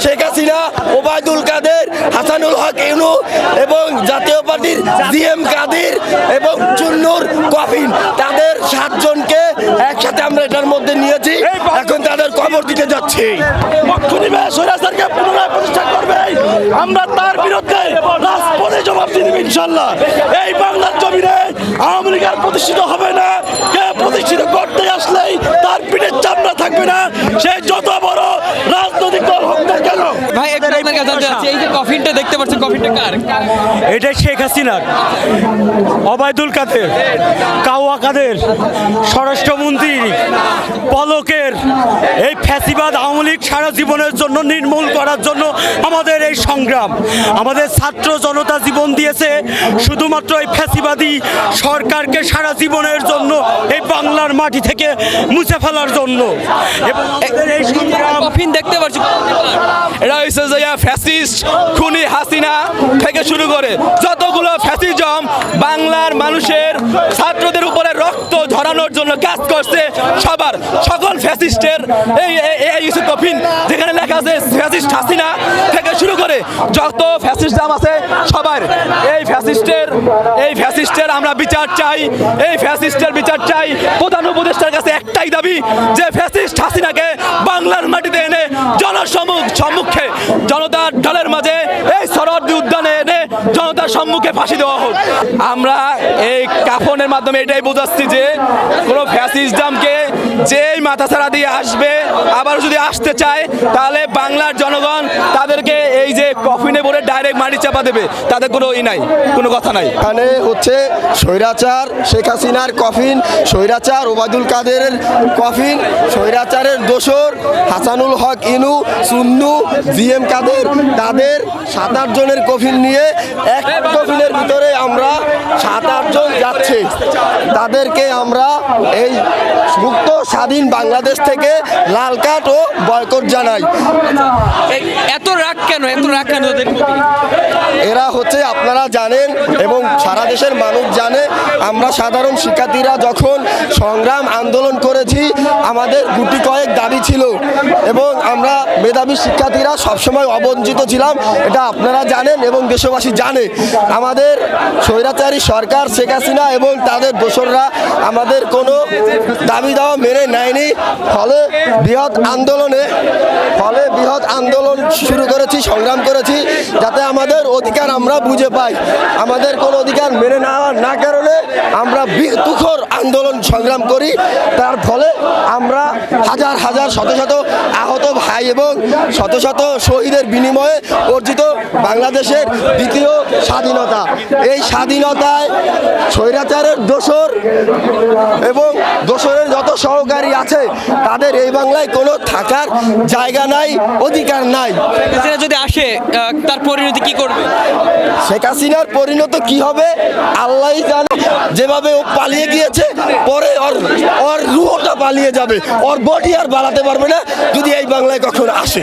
শেখ হাসিনা, ওবায়দুল কাদের, হাসানুল হক ইনু এবং জাতীয় পার্টির জিএম কাদের এবং চুন্নুর কফিন, তাদের 7 জনকে একসাথে আমরা এটার মধ্যে নিয়েছি। এখন তাদের কবর দিতে যাচ্ছি। সরকারকে পুনরায় প্রতিষ্ঠা করবে, আমরা তার বিরুদ্ধে রাজপথে জবাব দিয়ে দেব ইনশাল্লাহ। এই বাংলার জমিনে আওয়ামী লীগ আর প্রতিষ্ঠিত হবে না। কে প্রতিষ্ঠিত করতে আসলেই তার পিঠের চামড়া থাকবে না, সে যত বড় রাজনৈতিক দল হোক না কেন। ভাই একটু আপনার কাছে জানতে চাচ্ছি, এই যে কফিনটা দেখতে পাচ্ছেন, কফিনটা কার? এটা শেখ হাসিনার, ওবায়দুল কাদের, কাওয়া কাদের, স্বরাষ্ট্রমন্ত্রী পলকের এই ফ্যাসিবাদ আওয়ামী লীগ সারা জীবনের জন্য নির্মূল করার জন্য আমাদের এই সংগ্রাম। আমাদের ছাত্র জনতা জীবন দিয়েছে শুধুমাত্র এই ফ্যাসিবাদী সরকারকে সারা জীবনের জন্য এই বাংলার মাটি থেকে মুছে ফেলার জন্য। এবং আমাদের এই সংগ্রাম কফিন দেখতে পাচ্ছি, এটা হচ্ছে যে ফ্যাসিস্ট খুনি হাসিনা থেকে শুরু করে যতগুলো ফ্যাসিজম বাংলার মানুষের ছাত্রদের উপরে রক্ত ঝরানোর জন্য কাজ করছে, সবার সকল ফ্যাসিস্টের এই কফিন, যেখানে লেখা আছে ফ্যাসিস্ট হাসিনা থেকে শুরু করে যত ফ্যাসিস্টম আছে সবার এই ফ্যাসিস্টের আমরা বিচার চাই। এই ফ্যাসিস্টের বিচার চাই। প্রধান উপদেষ্টার কাছে একটাই দাবি যে ফ্যাসিস্ট হাসিনাকে বাংলার মাটিতে এনে সম্মুখে জনতার ঢলের মাঝে এই শরৎ উদ্যানে এনে জনতার সম্মুখে ফাঁসি দেওয়া হোক। আমরা এই কাফনের মাধ্যমে এটাই বোঝাচ্ছি যে কোনো ফ্যাসিস্টমকে যেই মাথাছাড়া দিয়ে আসবে, আবার যদি আসতে চায় তাহলে বাংলার জনগণ তাদেরকে এই যে কফিনে ভরে ডাইরেক্ট মাটি চাপা দেবে, তাদের কোনো নাই, কোনো কথা নাই। এখানে হচ্ছে স্বৈরাচার শেখ হাসিনার কফিন, স্বৈরাচার ওবায়দুল কাদেরের কফিন, স্বৈরাচারের দোসর হাসানুল হক ইনু, সুন্নু, জিএম কাদের, তাদের 7-8 জনের কফিন নিয়ে এক কফিনের ভিতরে আমরা 7-8 জন যাচ্ছে। তাদেরকে আমরা এই মুক্ত স্বাধীন বাংলাদেশ থেকে লাল কার্ড ও বয়কট জানাই। এত রাগ কেন, এত রাগ কেন ওদের? এরা হচ্ছে, আপনারা জানেন এবং সারা দেশের মানুষ জানে, আমরা সাধারণ শিক্ষার্থীরা যখন সংগ্রাম আন্দোলন করেছি আমাদের গুটি কয়েক দাবি ছিল এবং আমরা মেধাবী শিক্ষার্থীরা সবসময় অবঞ্চিত ছিলাম, এটা আপনারা জানেন এবং দেশবাসী জানে। আমাদের স্বৈরাচারী সরকার শেখ হাসিনা এবং তাদের দোসররা আমাদের কোনো দাবি দাওয়া মেনে নেয়নি। ফলে বৃহৎ আন্দোলন শুরু করেছি, সংগ্রাম করেছি যাতে আমাদের অধিকার আমরা বুঝে পাই। আমাদের কোনো অধিকার মেনে নেওয়ার না কারণে আমরা তুখর আন্দোলন সংগ্রাম করি। তার ফলে আমরা হাজার হাজার শত শত আহত ভাই এবং শত শত শহীদের বিনিময়ে অর্জিত বাংলাদেশের দ্বিতীয় স্বাধীনতা, এই স্বাধীনতায় স্বৈরাচারের দোসর এবং দোসরের যত সহকারী আছে তাদের এই বাংলায় কোনো থাকার জায়গা নাই, অধিকার নাই। যদি আসে তার পরিণতি কি করবে? শেখ হাসিনার পরিণত কি হবে আল্লাহই জানে। যেভাবে ও পালিয়ে গিয়েছে, পরে ওর রুহটা পালিয়ে যাবে, ওর বডি আর বাড়াতে পারবে না যদি এই বাংলায় কখনো আসে।